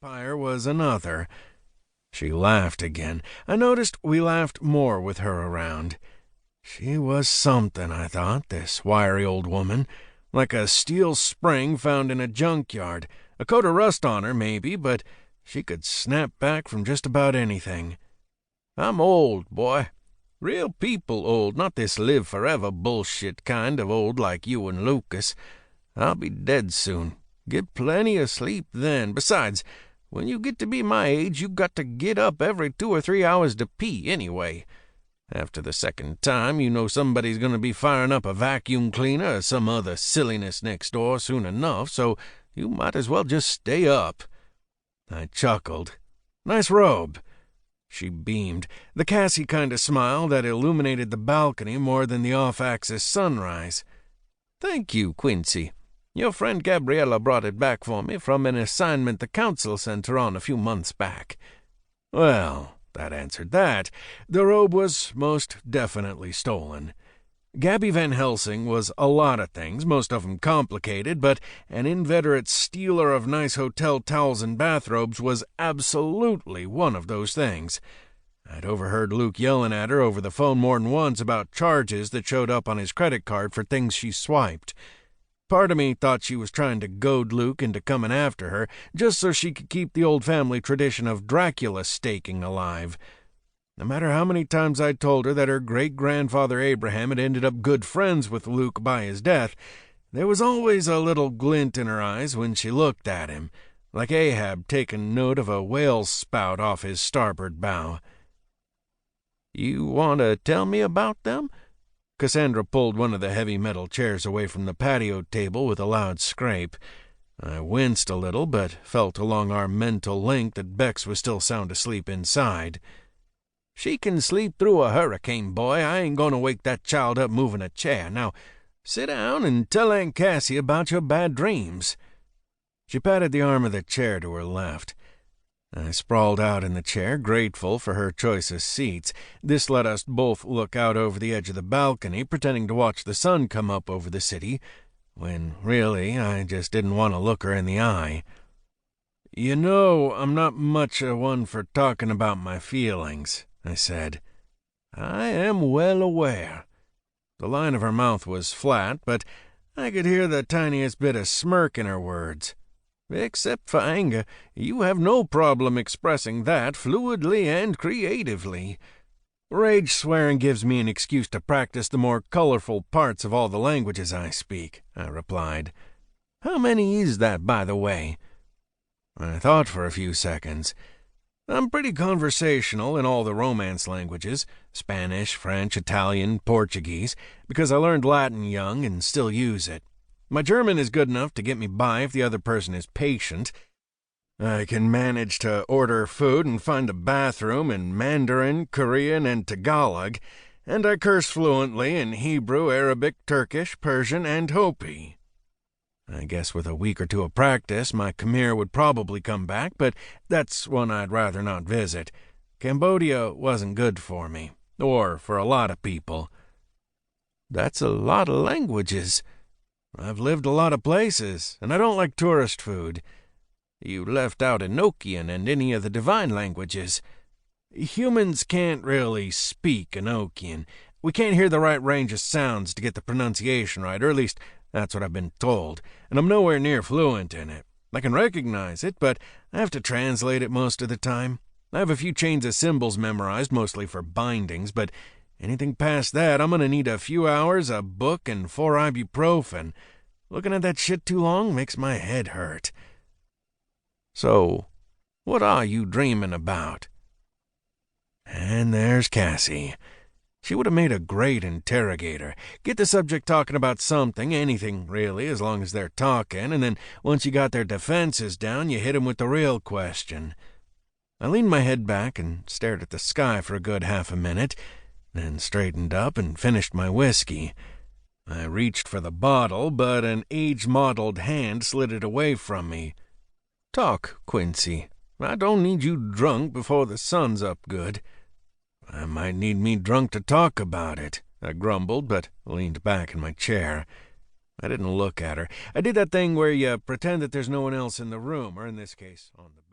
vampire was another. She laughed again. I noticed we laughed more with her around. She was something, I thought, this wiry old woman, like a steel spring found in a junkyard. A coat of rust on her, maybe, but she could snap back from just about anything. I'm old, boy. Real people old, not this live-forever bullshit kind of old like you and Lucas. I'll be dead soon. Get plenty of sleep then. Besides, when you get to be my age, you've got to get up every 2 or 3 hours to pee anyway. After the second time, you know somebody's going to be firing up a vacuum cleaner or some other silliness next door soon enough, so you might as well just stay up. I chuckled. Nice robe. She beamed, the Cassie kind of smile that illuminated the balcony more than the off-axis sunrise. Thank you, Quincy. Your friend Gabriella brought it back for me from an assignment the council sent her on a few months back. Well, that answered that. The robe was most definitely stolen. Gabby Van Helsing was a lot of things, most of them complicated, but an inveterate stealer of nice hotel towels and bathrobes was absolutely one of those things. I'd overheard Luke yelling at her over the phone more than once about charges that showed up on his credit card for things she swiped. Part of me thought she was trying to goad Luke into coming after her, just so she could keep the old family tradition of Dracula staking alive. No matter how many times I'd told her that her great-grandfather Abraham had ended up good friends with Luke by his death, there was always a little glint in her eyes when she looked at him, like Ahab taking note of a whale's spout off his starboard bow. "You want to tell me about them?" Cassandra pulled one of the heavy metal chairs away from the patio table with a loud scrape. I winced a little, but felt along our mental link that Bex was still sound asleep inside. "She can sleep through a hurricane, boy. I ain't going to wake that child up moving a chair. Now, sit down and tell Aunt Cassie about your bad dreams." She patted the arm of the chair to her left. I sprawled out in the chair, grateful for her choice of seats. This let us both look out over the edge of the balcony, pretending to watch the sun come up over the city, when really I just didn't want to look her in the eye. "You know, I'm not much a one for talking about my feelings," I said. "I am well aware." The line of her mouth was flat, but I could hear the tiniest bit of smirk in her words. "Except for anger, you have no problem expressing that fluidly and creatively. Rage swearing gives me an excuse to practice the more colorful parts of all the languages I speak," I replied. "How many is that, by the way?" I thought for a few seconds. I'm pretty conversational in all the Romance languages, Spanish, French, Italian, Portuguese, because I learned Latin young and still use it. My German is good enough to get me by if the other person is patient. I can manage to order food and find a bathroom in Mandarin, Korean, and Tagalog, and I curse fluently in Hebrew, Arabic, Turkish, Persian, and Hopi. I guess with a week or two of practice, my Khmer would probably come back, but that's one I'd rather not visit. Cambodia wasn't good for me, or for a lot of people. That's a lot of languages. I've lived a lot of places, and I don't like tourist food. You left out Enochian and any of the divine languages. Humans can't really speak Enochian. We can't hear the right range of sounds to get the pronunciation right, or at least that's what I've been told, and I'm nowhere near fluent in it. I can recognize it, but I have to translate it most of the time. I have a few chains of symbols memorized, mostly for bindings, but anything past that, I'm going to need a few hours, a book, and 4 ibuprofen. Looking at that shit too long makes my head hurt. So, what are you dreaming about? And there's Cassie. She would have made a great interrogator. Get the subject talking about something, anything really, as long as they're talking, and then once you got their defenses down, you hit 'em with the real question. I leaned my head back and stared at the sky for a good half a minute, then straightened up and finished my whiskey. I reached for the bottle, but an age-mottled hand slid it away from me. "Talk, Quincy. I don't need you drunk before the sun's up good." "I might need me drunk to talk about it," I grumbled, but leaned back in my chair. I didn't look at her. I did that thing where you pretend that there's no one else in the room, or in this case, on the